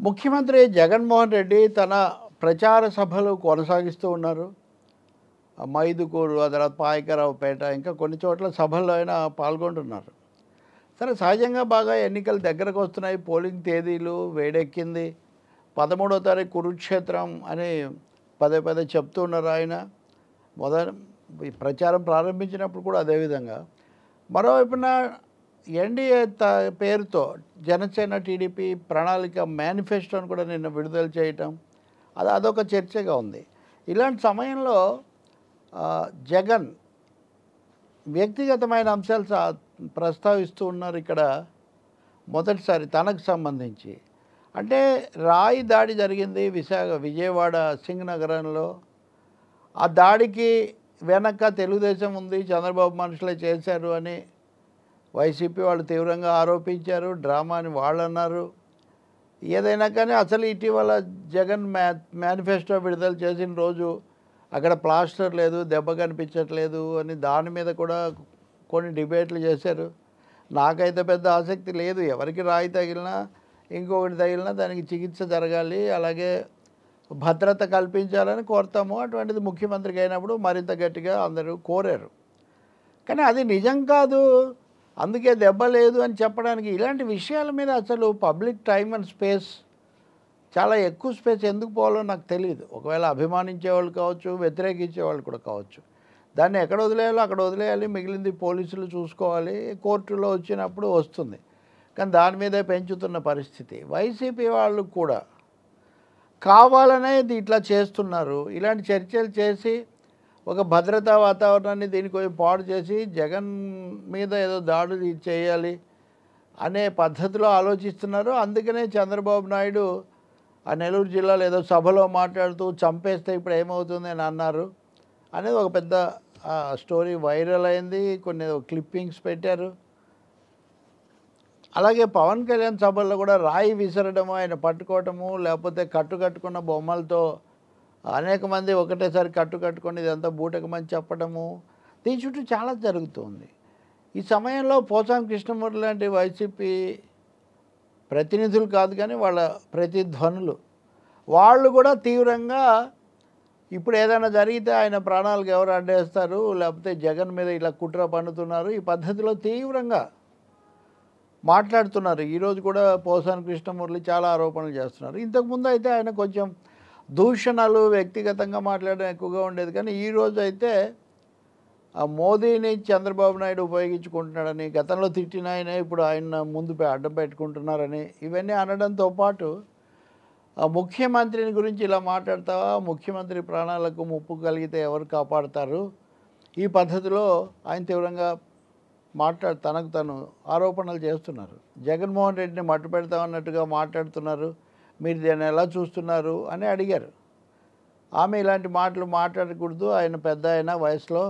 ముఖ్యమంత్రి జగన్మోహన్ రెడ్డి తన ప్రచార సభలు కొనసాగిస్తూ ఉన్నారు. మైదుకూరు, ఆ తర్వాత పాయకరావుపేట, ఇంకా కొన్ని చోట్ల సభల్లో ఆయన పాల్గొంటున్నారు. సరే, సహజంగా బాగా ఎన్నికలు దగ్గరకు వస్తున్నాయి. పోలింగ్ తేదీలు వేడెక్కింది. 13వ తారీఖు కురుక్షేత్రం అని పదే పదే చెప్తూ ఉన్నారు ఆయన. ఈ ప్రచారం ప్రారంభించినప్పుడు కూడా అదేవిధంగా. మరోవైపున ఎన్డీఏ పేరుతో జనసేన, టీడీపీ ప్రణాళిక మేనిఫెస్టోని కూడా నిన్న విడుదల చేయటం, అదొక చర్చగా ఉంది. ఇలాంటి సమయంలో జగన్ వ్యక్తిగతమైన అంశాలు ప్రస్తావిస్తూ ఉన్నారు ఇక్కడ. మొదటిసారి తనకు సంబంధించి అంటే రాయి దాడి జరిగింది విజయవాడ సింగ్ నగరంలో. ఆ దాడికి వెనక తెలుగుదేశం ఉంది, చంద్రబాబు మనుషులే చేశారు అని వైసీపీ వాళ్ళు తీవ్రంగా ఆరోపించారు. డ్రామా అని వాళ్ళు అన్నారు. ఏదైనా కానీ అసలు ఇటీవల జగన్ మేనిఫెస్టో విడుదల చేసిన రోజు అక్కడ ప్లాస్టర్ లేదు, దెబ్బ కనిపించట్లేదు అని దాని మీద కూడా కొన్ని డిబేట్లు చేశారు. నాకైతే పెద్ద ఆసక్తి లేదు. ఎవరికి రాయి తగిలినా, ఇంకొకటి తగిలినా దానికి చికిత్స జరగాలి, అలాగే భద్రత కల్పించాలని కోరుతాము. అటువంటిది ముఖ్యమంత్రికి అయినప్పుడు మరింత గట్టిగా అందరూ కోరారు. కానీ అది నిజం కాదు, అందుకే దెబ్బ లేదు అని చెప్పడానికి ఇలాంటి విషయాల మీద అసలు పబ్లిక్ టైం అండ్ స్పేస్, చాలా ఎక్కువ స్పేస్ ఎందుకు పోవాలో నాకు తెలియదు. ఒకవేళ అభిమానించే వాళ్ళు కావచ్చు, వ్యతిరేకించే వాళ్ళు కూడా కావచ్చు. దాన్ని ఎక్కడ వదిలేయాలో అక్కడ వదిలేయాలి, మిగిలింది పోలీసులు చూసుకోవాలి, కోర్టులో వచ్చినప్పుడు వస్తుంది. కానీ దాని మీదే పెంచుతున్న పరిస్థితి. వైసీపీ వాళ్ళు కూడా కావాలనే ఇట్లా చేస్తున్నారు. ఇలాంటి చర్చలు చేసి ఒక భద్రతా వాతావరణాన్ని దీనికి కొంచెం పాడు చేసి జగన్ మీద ఏదో దాడులు చేయాలి అనే పద్ధతిలో ఆలోచిస్తున్నారు. అందుకనే చంద్రబాబు నాయుడు ఆ నెల్లూరు జిల్లాలో ఏదో సభలో మాట్లాడుతూ చంపేస్తే ఇప్పుడు ఏమవుతుంది అని అన్నారు అనేది ఒక పెద్ద స్టోరీ వైరల్ అయింది. కొన్ని క్లిప్పింగ్స్ పెట్టారు. అలాగే పవన్ కళ్యాణ్ సభల్లో కూడా రాయి విసరడము, ఆయన పట్టుకోవటము, లేకపోతే కట్టుకున్న బొమ్మలతో అనేక మంది ఒకటేసారి కట్టుకొని ఇదంతా బూటకమని చెప్పడము, దీని చుట్టూ చాలా జరుగుతుంది. ఈ సమయంలో పోసాని కృష్ణమూర్తి లాంటి వైసీపీ ప్రతినిధులు కాదు కానీ వాళ్ళ ప్రతిధ్వనులు వాళ్ళు కూడా తీవ్రంగా ఇప్పుడు ఏదైనా జరిగితే ఆయన ప్రాణాలకు ఎవరు అడ్డేస్తారు, లేకపోతే జగన్ మీద ఇలా కుట్ర పన్నుతున్నారు, ఈ పద్ధతిలో తీవ్రంగా మాట్లాడుతున్నారు. ఈరోజు కూడా పోసాని కృష్ణమూర్తి చాలా ఆరోపణలు చేస్తున్నారు. ఇంతకుముందు అయితే ఆయన కొంచెం దూషణలు వ్యక్తిగతంగా మాట్లాడడం ఎక్కువగా ఉండేది. కానీ ఈరోజు అయితే ఆ మోదీని చంద్రబాబు నాయుడు ఉపయోగించుకుంటున్నాడని, గతంలో తిట్టిన ఆయనే ఇప్పుడు ఆయన ముందు అడ్డం పెట్టుకుంటున్నారని ఇవన్నీ అనడంతో పాటు ముఖ్యమంత్రిని గురించి ఇలా మాట్లాడతావా, ముఖ్యమంత్రి ప్రాణాలకు ముప్పు కలిగితే ఎవరు కాపాడతారు, ఈ పద్ధతిలో ఆయన తీవ్రంగా తనకు తను ఆరోపణలు చేస్తున్నారు. జగన్మోహన్ రెడ్డిని మట్టు పెడతామన్నట్టుగా మాట్లాడుతున్నారు, మీరు దీన్ని ఎలా చూస్తున్నారు అని అడిగారు. ఆమె ఇలాంటి మాటలు మాట్లాడకూడదు, ఆయన పెద్ద అయినా వయసులో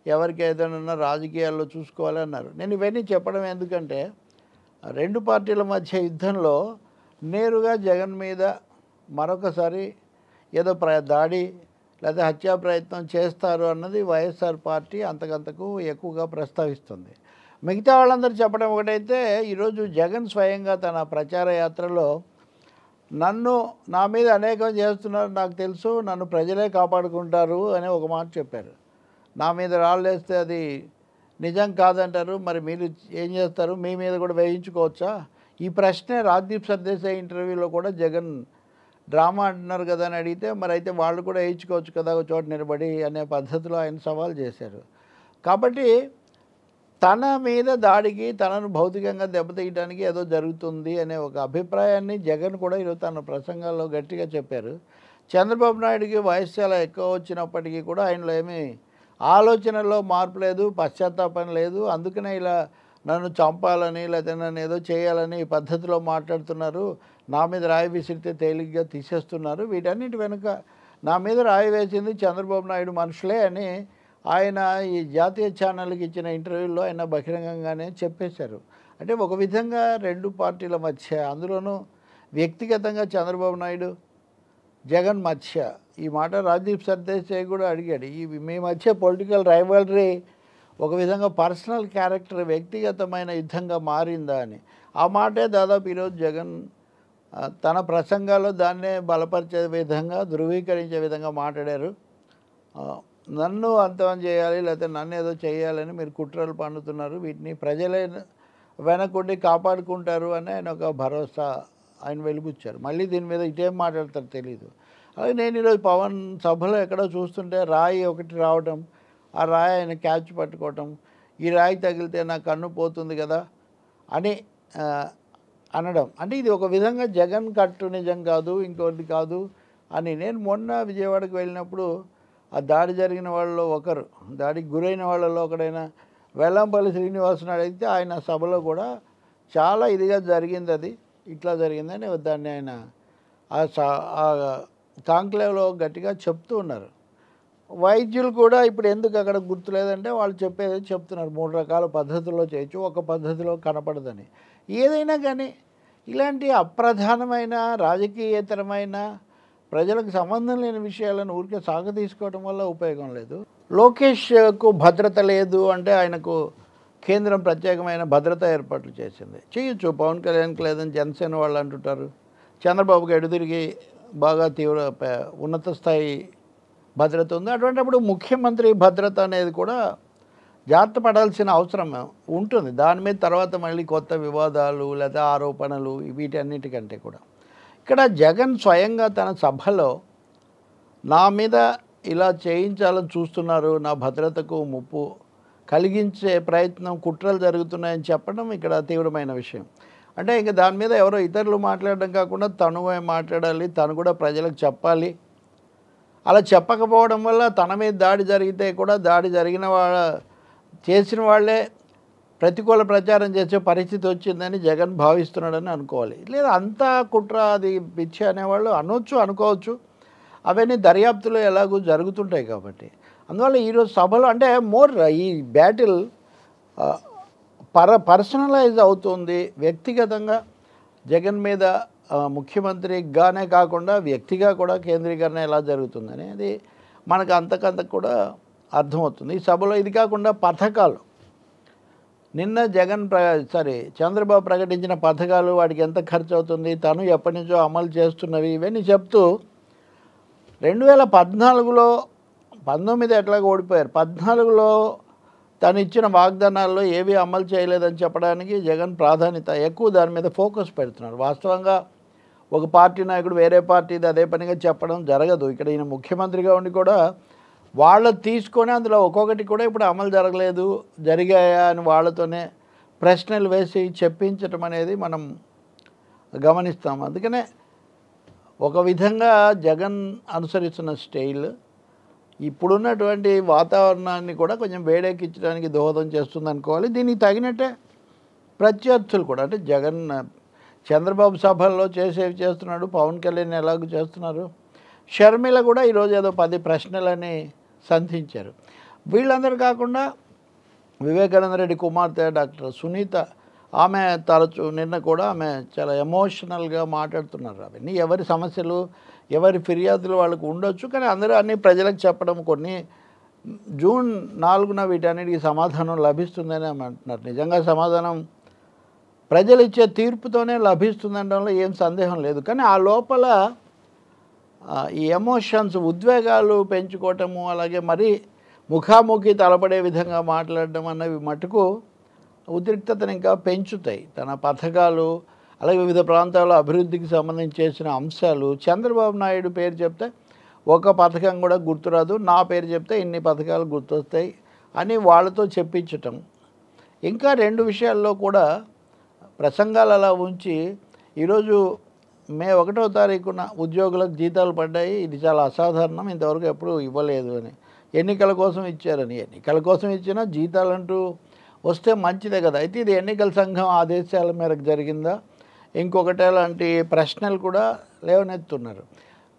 ఎవరికి ఏదైనా రాజకీయాల్లో చూసుకోవాలి అన్నారు. నేను ఇవన్నీ చెప్పడం ఎందుకంటే రెండు పార్టీల మధ్య యుద్ధంలో నేరుగా జగన్ మీద మరొకసారి ఏదో దాడి లేదా హత్యా ప్రయత్నం చేస్తారు అన్నది వైఎస్ఆర్ పార్టీ అంతకంతకు ఎక్కువగా ప్రస్తావిస్తుంది. మిగతా వాళ్ళందరూ చెప్పడం ఒకటైతే, ఈరోజు జగన్ స్వయంగా తన ప్రచార యాత్రలో నా మీద అనేకం చేస్తున్నారు, నాకు తెలుసు, నన్ను ప్రజలే కాపాడుకుంటారు అని ఒక మాట చెప్పారు. నా మీద రాళ్ళేస్తే అది నిజం కాదంటారు, మరి మీరు ఏం చేస్తారు, మీ మీద కూడా వేయించుకోవచ్చా? ఈ ప్రశ్నే రాజ్దీప్ సర్దేశాయ్ ఇంటర్వ్యూలో కూడా జగన్ డ్రామా అంటున్నారు కదా అని అడిగితే, మరి అయితే వాళ్ళు కూడా వేయించుకోవచ్చు కదా ఒక చోట నిలబడి అనే పద్ధతిలో ఆయన సవాల్ చేశారు. కాబట్టి తన మీద దాడికి, తనను భౌతికంగా దెబ్బతీయడానికి ఏదో జరుగుతుంది అనే ఒక అభిప్రాయాన్ని జగన్ కూడా ఈరోజు తన ప్రసంగాల్లో గట్టిగా చెప్పారు. చంద్రబాబు నాయుడికి వయసు చాలా ఎక్కువ వచ్చినప్పటికీ కూడా ఆయనలో ఏమీ ఆలోచనల్లో మార్పు లేదు, పశ్చాత్తాపం లేదు. అందుకనే ఇలా నన్ను చంపాలని లేకపోతే నన్ను ఏదో చేయాలని ఈ పద్ధతిలో మాట్లాడుతున్నారు, నా మీద రాయి విసిరితే తేలిగ్గా తీసేస్తున్నారు, వీటన్నిటి వెనుక నా మీద రాయి వేసింది చంద్రబాబు నాయుడు మనుషులే అని ఆయన ఈ జాతీయ ఛానల్కి ఇచ్చిన ఇంటర్వ్యూలో ఆయన బహిరంగంగానే చెప్పేశారు. అంటే ఒక విధంగా రెండు పార్టీల మధ్య, అందులోనూ వ్యక్తిగతంగా చంద్రబాబు నాయుడు జగన్ మధ్య, ఈ మాట రాజ్దీప్ సర్దేశాయ్ కూడా అడిగాడు, మీ మధ్య పొలిటికల్ రైవల్రీ ఒక విధంగా పర్సనల్ క్యారెక్టర్ వ్యక్తిగతమైన యుద్ధంగా మారిందా అని. ఆ మాటే దాదాపు ఈరోజు జగన్ తన ప్రసంగాల్లో దాన్నే బలపరిచే విధంగా, ధృవీకరించే విధంగా మాట్లాడారు. నన్ను అంతం చేయాలి, లేకపోతే నన్ను ఏదో చేయాలని మీరు కుట్రలు పన్నుతున్నారు, వీటిని ప్రజలే వెనకుండి కాపాడుకుంటారు అని ఆయన ఒక భరోసా ఆయన వెలిబుచ్చారు. మళ్ళీ దీని మీద ఇటేం మాట్లాడతారో తెలీదు. అలాగే నేను ఈరోజు పవన్ సభలో ఎక్కడో చూస్తుంటే రాయి ఒకటి రావటం, ఆ రాయి ఆయన క్యాచ్ పట్టుకోవటం, ఈ రాయి తగిలితే నా కన్ను పోతుంది కదా అని అనడం. అంటే ఇది ఒక విధంగా జగన్ కట్టు నిజం కాదు, ఇంకోటి కాదు అని. నేను మొన్న విజయవాడకు వెళ్ళినప్పుడు ఆ దాడి జరిగిన వాళ్ళలో ఒకరు, దాడికి గురైన వాళ్ళలో ఒకడైన వెల్లంపల్లి శ్రీనివాసుని అడిగితే ఆయన సభలో కూడా చాలా ఇదిగా జరిగింది, అది ఇట్లా జరిగిందని దాన్ని ఆయన ఆ కాంక్లేవ్లో గట్టిగా చెప్తూ ఉన్నారు. వైద్యులు కూడా ఇప్పుడు ఎందుకు అక్కడ గుర్తులేదంటే వాళ్ళు చెప్పేది చెప్తున్నారు, 3 రకాల పద్ధతుల్లో చేయొచ్చు, ఒక పద్ధతిలో కనపడదని. ఏదైనా కానీ ఇలాంటి అప్రధానమైన రాజకీయేతరమైన ప్రజలకు సంబంధం లేని విషయాలను ఊరికే సాగతీసుకోవడం వల్ల ఉపయోగం లేదు. లోకేష్కు భద్రత లేదు అంటే ఆయనకు కేంద్రం ప్రత్యేకమైన భద్రత ఏర్పాట్లు చేసింది. చేయొచ్చు, పవన్ కళ్యాణ్కి లేదని జనసేన వాళ్ళు అంటుంటారు. చంద్రబాబుకి ఎడుదిరిగి బాగా తీవ్ర ఉన్నత స్థాయి భద్రత ఉంది. అటువంటిప్పుడు ముఖ్యమంత్రి భద్రత అనేది కూడా జాగ్రత్త పడాల్సిన అవసరం ఉంటుంది. దాని మీద తర్వాత మళ్ళీ కొత్త వివాదాలు లేదా ఆరోపణలు వీటన్నిటికంటే కూడా ఇక్కడ జగన్ స్వయంగా తన సభలో నా మీద ఇలా చేయించాలని చూస్తున్నారు, నా భద్రతకు ముప్పు కలిగించే ప్రయత్నం, కుట్రలు జరుగుతున్నాయని చెప్పడం ఇక్కడ తీవ్రమైన విషయం. అంటే ఇంక దాని మీద ఎవరో ఇతరులు మాట్లాడడం కాకుండా తను మాట్లాడాలి, తను కూడా ప్రజలకు చెప్పాలి. అలా చెప్పకపోవడం వల్ల తన మీద దాడి జరిగితే కూడా దాడి జరిగిన చేసిన వాళ్ళే ప్రతికూల ప్రచారం చేసే పరిస్థితి వచ్చిందని జగన్ భావిస్తున్నాడని అనుకోవాలి. లేదా అంతా కుట్ర, అది పిచ్చి అనేవాళ్ళు అనొచ్చు, అనుకోవచ్చు. అవన్నీ దర్యాప్తులో ఎలాగూ జరుగుతుంటాయి కాబట్టి. అందువల్ల ఈరోజు సభలో అంటే ఈ బ్యాటిల్ పర్సనలైజ్ అవుతుంది. వ్యక్తిగతంగా జగన్ మీద ముఖ్యమంత్రిగానే కాకుండా వ్యక్తిగా కూడా కేంద్రీకరణ ఎలా జరుగుతుందని అది మనకు అంతకంత కూడా అర్థమవుతుంది ఈ సభలో. ఇది కాకుండా పథకాలు, నిన్న చంద్రబాబు ప్రకటించిన పథకాలు, వాటికి ఎంత ఖర్చు అవుతుంది, తను ఎప్పటి నుంచో అమలు చేస్తున్నవి, ఇవన్నీ చెప్తూ 2014లో 19 ఎట్లాగో ఓడిపోయారు, 14లో తను ఇచ్చిన వాగ్దానాల్లో ఏవి అమలు చేయలేదని చెప్పడానికి జగన్ ప్రాధాన్యత ఎక్కువ దాని మీద ఫోకస్ పెడుతున్నారు. వాస్తవంగా ఒక పార్టీ నాయకుడు వేరే పార్టీది అదే పనిగా చెప్పడం జరగదు. ఇక్కడ ఈయన ముఖ్యమంత్రిగా ఉండి కూడా వాళ్ళు తీసుకొని అందులో ఒక్కొక్కటి కూడా ఇప్పుడు అమలు జరగలేదు, జరిగాయా అని వాళ్ళతోనే ప్రశ్నలు వేసి చెప్పించటం అనేది మనం గమనిస్తాం. అందుకనే ఒక విధంగా జగన్ అనుసరిస్తున్న స్టైల్ ఇప్పుడున్నటువంటి వాతావరణాన్ని కూడా కొంచెం వేడెక్కించడానికి దోహదం చేస్తుంది అనుకోవాలి. దీనికి తగినట్టే ప్రత్యర్థులు కూడా, అంటే జగన్ చంద్రబాబు సభల్లో చేసేవి చేస్తున్నాడు, పవన్ కళ్యాణ్ ఎలాగూ చేస్తున్నారు, షర్మిల కూడా ఈరోజు ఏదో 10 ప్రశ్నలని సంధించారు. వీళ్ళందరూ కాకుండా వివేకానంద రెడ్డి కుమార్తె డాక్టర్ సునీత, ఆమె తరచు నిన్న కూడా ఆమె చాలా ఎమోషనల్గా మాట్లాడుతున్నారు. అవన్నీ ఎవరి సమస్యలు, ఎవరి ఫిర్యాదులు వాళ్ళకు ఉండొచ్చు, కానీ అందరూ అన్ని ప్రజలకు చెప్పడం, కొన్ని జూన్ 4న వీటన్నిటికీ సమాధానం లభిస్తుందని ఆమె అంటున్నారు. నిజంగా సమాధానం ప్రజలు ఇచ్చే తీర్పుతోనే లభిస్తుందనడంలో ఏం సందేహం లేదు. కానీ ఆ లోపల ఈ ఎమోషన్స్, ఉద్వేగాలు పెంచుకోవటము, అలాగే మరీ ముఖాముఖి తలపడే విధంగా మాట్లాడడం అన్నవి మటుకు ఉద్రిక్తతను ఇంకా పెంచుతాయి. తన పథకాలు, అలాగే వివిధ ప్రాంతాల్లో అభివృద్ధికి సంబంధించి చేసిన అంశాలు, చంద్రబాబు నాయుడు పేరు చెప్తే ఒక పథకం కూడా గుర్తురాదు, నా పేరు చెప్తే ఇన్ని పథకాలు గుర్తొస్తాయి అని వాళ్ళతో చెప్పించటం. ఇంకా 2 విషయాల్లో కూడా ప్రసంగాలు అలా ఉంచి ఈరోజు మే 1వ తారీఖున ఉద్యోగులకు జీతాలు పడ్డాయి, ఇది చాలా అసాధారణం, ఇంతవరకు ఎప్పుడూ ఇవ్వలేదు అని, ఎన్నికల కోసం ఇచ్చారని. ఎన్నికల కోసం ఇచ్చినా జీతాలంటూ వస్తే మంచిదే కదా. అయితే ఇది ఎన్నికల సంఘం ఆదేశాల మేరకు జరిగిందా, ఇంకొకటి లాంటి ప్రశ్నలు కూడా లేవనెత్తున్నారు.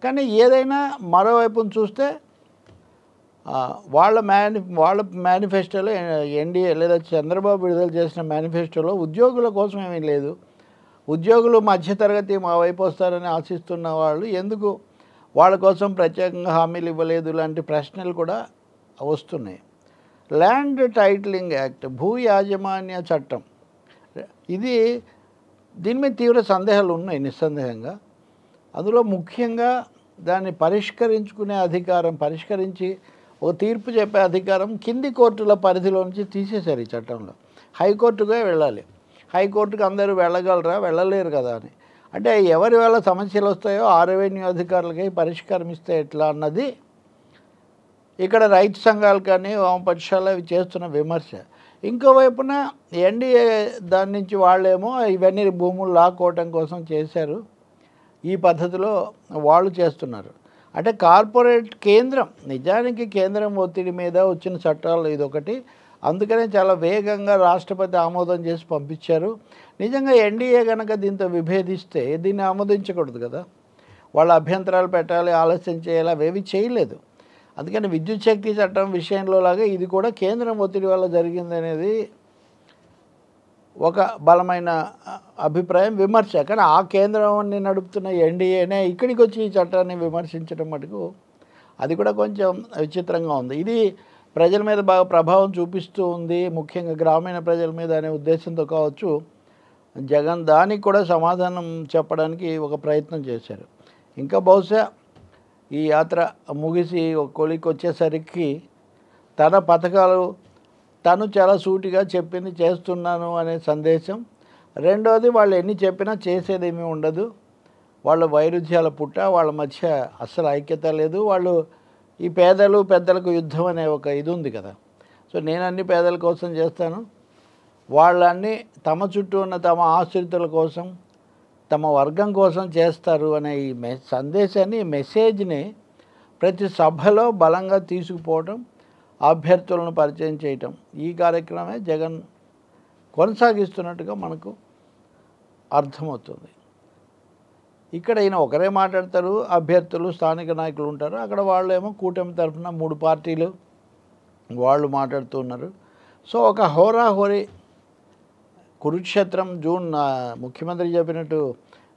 కానీ ఏదైనా మరోవైపును చూస్తే వాళ్ళ మేనిఫెస్టోలో, ఎన్డీఏ లేదా చంద్రబాబు విడుదల చేసిన మేనిఫెస్టోలో ఉద్యోగుల కోసం ఏమీ లేదు. ఉద్యోగులు మధ్యతరగతి మా వైపు వస్తారని ఆశిస్తున్న వాళ్ళు ఎందుకు వాళ్ళ కోసం ప్రత్యేకంగా హామీలు ఇవ్వలేదు లాంటి ప్రశ్నలు కూడా వస్తున్నాయి. ల్యాండ్ టైటిలింగ్ యాక్ట్, భూ యాజమాన్య చట్టం, ఇది దీని మీద తీవ్ర సందేహాలు ఉన్నాయి నిస్సందేహంగా. అందులో ముఖ్యంగా దాన్ని పరిష్కరించుకునే అధికారం, పరిష్కరించి ఒక తీర్పు చెప్పే అధికారం కింది కోర్టుల పరిధిలో నుంచి తీసేశారు ఈ చట్టంలో. హైకోర్టుకే వెళ్ళాలి. హైకోర్టుకు అందరూ వెళ్ళగలరా? వెళ్ళలేరు కదా అని. అంటే ఎవరి వల్ల సమస్యలు వస్తాయో ఆ రెవెన్యూ అధికారులకి పరిష్కారం ఇస్తే ఎట్లా అన్నది ఇక్కడ రైతు సంఘాలు కానీ వామపక్షాలు అవి చేస్తున్న విమర్శ. ఇంకోవైపున ఎన్డీఏ దాని నుంచి వాళ్ళేమో ఇవన్నీ భూములు లాక్కోవటం కోసం చేశారు, ఈ పద్ధతిలో వాళ్ళు చేస్తున్నారు. అంటే కార్పొరేట్ కేంద్రం, నిజానికి కేంద్రం ఒత్తిడి మీద వచ్చిన చట్టాలు ఇదొకటి. అందుకనే చాలా వేగంగా రాష్ట్రపతి ఆమోదం చేసి పంపించారు. నిజంగా ఎన్డీఏ కనుక దీంతో విభేదిస్తే దీన్ని ఆమోదించకూడదు కదా, వాళ్ళ అభ్యంతరాలు పెట్టాలి, ఆలస్యం చేయాలి, అవేవి చేయలేదు. అందుకని విద్యుత్ శక్తి చట్టం విషయంలో లాగా ఇది కూడా కేంద్రం ఒత్తిడి వల్ల జరిగిందనేది ఒక బలమైన అభిప్రాయం, విమర్శ. కానీ ఆ కేంద్రాన్ని నడుపుతున్న ఎన్డీఏనే ఇక్కడికి వచ్చి ఈ చట్టాన్ని విమర్శించడం మటుకు అది కూడా కొంచెం విచిత్రంగా ఉంది. ఇది ప్రజల మీద బాగా ప్రభావం చూపిస్తూ ఉంది, ముఖ్యంగా గ్రామీణ ప్రజల మీద అనే ఉద్దేశంతో కావచ్చు జగన్ దానికి కూడా సమాధానం చెప్పడానికి ఒక ప్రయత్నం చేశారు. ఇంకా బహుశా ఈ యాత్ర ముగిసి ఒక కొలికి వచ్చేసరికి తన పథకాలు తను చాలా సూటిగా చెప్పింది చేస్తున్నాను అనే సందేశం. రెండోది వాళ్ళు ఎన్ని చెప్పినా చేసేదేమీ ఉండదు, వాళ్ళ వైరుధ్యాల పుట్ట, వాళ్ళ మధ్య అస్సలు ఐక్యత లేదు. వాళ్ళు ఈ పేదలు పెద్దలకు యుద్ధం అనే ఒక ఇది ఉంది కదా, సో నేను అన్ని పేదల కోసం చేస్తాను, వాళ్ళన్నీ తమ చుట్టూ ఉన్న తమ ఆశ్రితుల కోసం తమ వర్గం కోసం చేస్తారు అనే ఈ సందేశాన్ని, మెసేజ్ని ప్రతి సభలో బలంగా తీసుకుపోవటం, అభ్యర్థులను పరిచయం చేయటం, ఈ కార్యక్రమమే జగన్ కొనసాగిస్తున్నట్టుగా మనకు అర్థమవుతుంది. ఇక్కడ ఈయన ఒకరే మాట్లాడతారు, అభ్యర్థులు స్థానిక నాయకులు ఉంటారు, అక్కడ వాళ్ళేమో కూటమి తరఫున 3 పార్టీలు వాళ్ళు మాట్లాడుతూ ఉన్నారు. సో ఒక హోరాహోరీ కురుక్షేత్రం. జూన్ ముఖ్యమంత్రి చెప్పినట్టు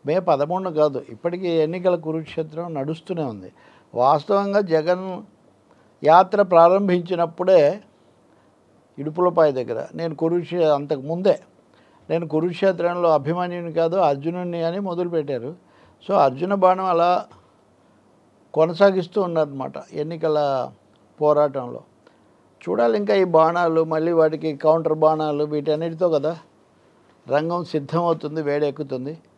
మే 11 కాదు, ఇప్పటికీ ఎన్నికల కురుక్షేత్రం నడుస్తూనే ఉంది. వాస్తవంగా జగన్ యాత్ర ప్రారంభించినప్పుడే ఇడుపులపాయ దగ్గర అంతకుముందే నేను కురుక్షేత్రంలో అభిమన్యుని కాదు అర్జునుడిని అని మొదలుపెట్టారు. సో అర్జున బాణం అలా కొనసాగిస్తూ ఉన్నారన్నమాట ఎన్నికల పోరాటంలో. చూడాలి ఇంకా ఈ బాణాలు, మళ్ళీ వాటికి కౌంటర్ బాణాలు, వీటన్నిటితో కదా రంగం సిద్ధమవుతుంది, వేడెక్కుతుంది.